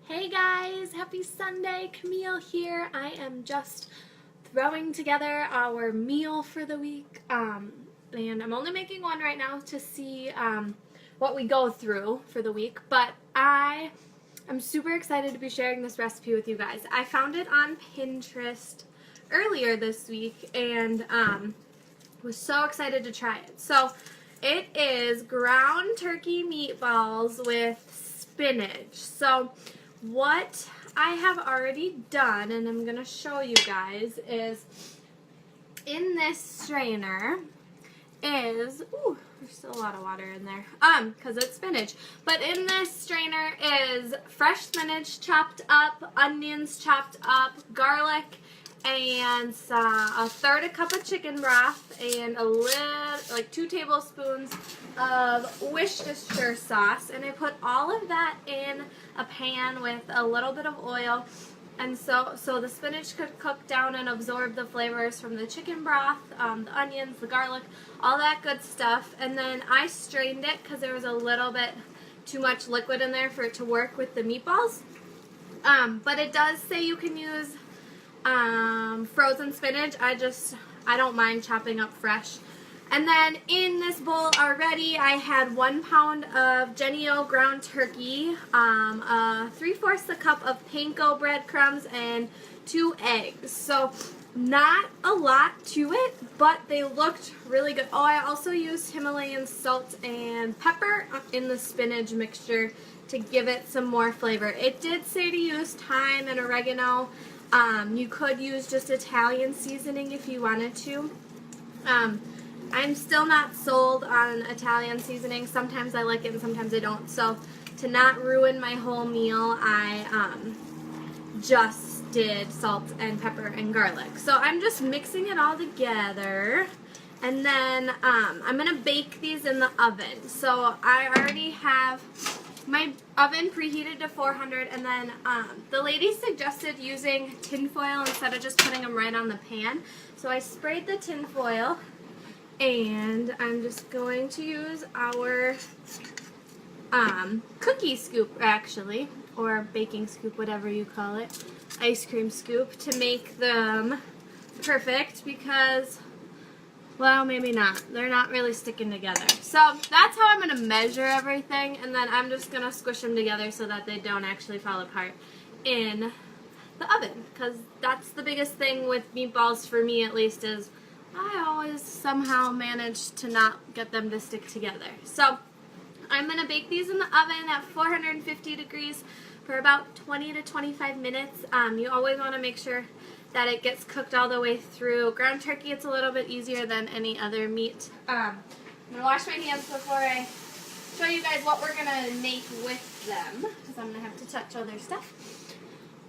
Hey guys, happy Sunday, Camille here. I am just throwing together our meal for the week, and I'm only making one right now to see what we go through for the week, but I am super excited to be sharing this recipe with you guys. I found it on Pinterest earlier this week and was so excited to try it. So it is ground turkey meatballs with spinach. So what I have already done, and I'm going to show you guys, is in this strainer is, ooh, there's still a lot of water in there, because it's spinach. But in this strainer is fresh spinach chopped up, onions chopped up, garlic, and a third a cup of chicken broth, and a little, like 2 tablespoons of Worcestershire sauce. And I put all of that in a pan with a little bit of oil, and so the spinach could cook down and absorb the flavors from the chicken broth, the onions, the garlic, all that good stuff. And then I strained it because there was a little bit too much liquid in there for it to work with the meatballs. But it does say you can use frozen spinach. I don't mind chopping up fresh. And then in this bowl already I had 1 pound of Jennie-O ground turkey, 3/4 a cup of panko breadcrumbs, and 2 eggs. So not a lot to it, but they looked really good. Oh, I also used Himalayan salt and pepper in the spinach mixture to give it some more flavor. It did say to use thyme and oregano. You could use just Italian seasoning if you wanted to. I'm still not sold on Italian seasoning. Sometimes I like it and sometimes I don't. So to not ruin my whole meal, I just did salt and pepper and garlic. So I'm just mixing it all together. And then I'm going to bake these in the oven. So I already have my oven preheated to 400, and then the lady suggested using tin foil instead of just putting them right on the pan. So I sprayed the tin foil, and I'm just going to use our cookie scoop, actually, or baking scoop, whatever you call it, ice cream scoop, to make them perfect because, well, maybe not. They're not really sticking together. So that's how I'm going to measure everything, and then I'm just going to squish them together so that they don't actually fall apart in the oven, because that's the biggest thing with meatballs, for me at least, is I always somehow manage to not get them to stick together. So I'm going to bake these in the oven at 450 degrees for about 20 to 25 minutes. You always want to make sure that it gets cooked all the way through. Ground turkey, it's a little bit easier than any other meat. I'm going to wash my hands before I show you guys what we're going to make with them, because I'm going to have to touch other stuff.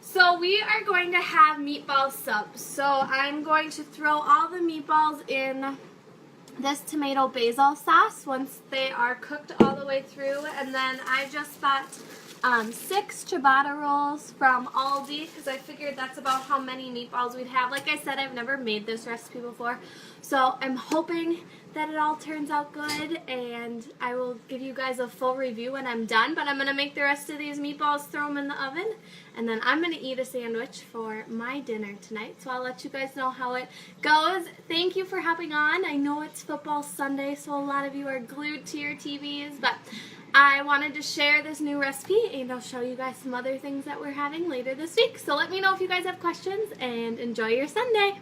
So we are going to have meatball subs. So I'm going to throw all the meatballs in this tomato basil sauce once they are cooked all the way through. And then I just bought 6 ciabatta rolls from Aldi, because I figured that's about how many meatballs we'd have. Like I said, I've never made this recipe before, so I'm hoping that it all turns out good, and I will give you guys a full review when I'm done. But I'm going to make the rest of these meatballs, throw them in the oven, and then I'm going to eat a sandwich for my dinner tonight. So I'll let you guys know how it goes. Thank you for hopping on. I know it's football Sunday, so a lot of you are glued to your TVs, but I wanted to share this new recipe, and I'll show you guys some other things that we're having later this week. So let me know if you guys have questions, and enjoy your Sunday.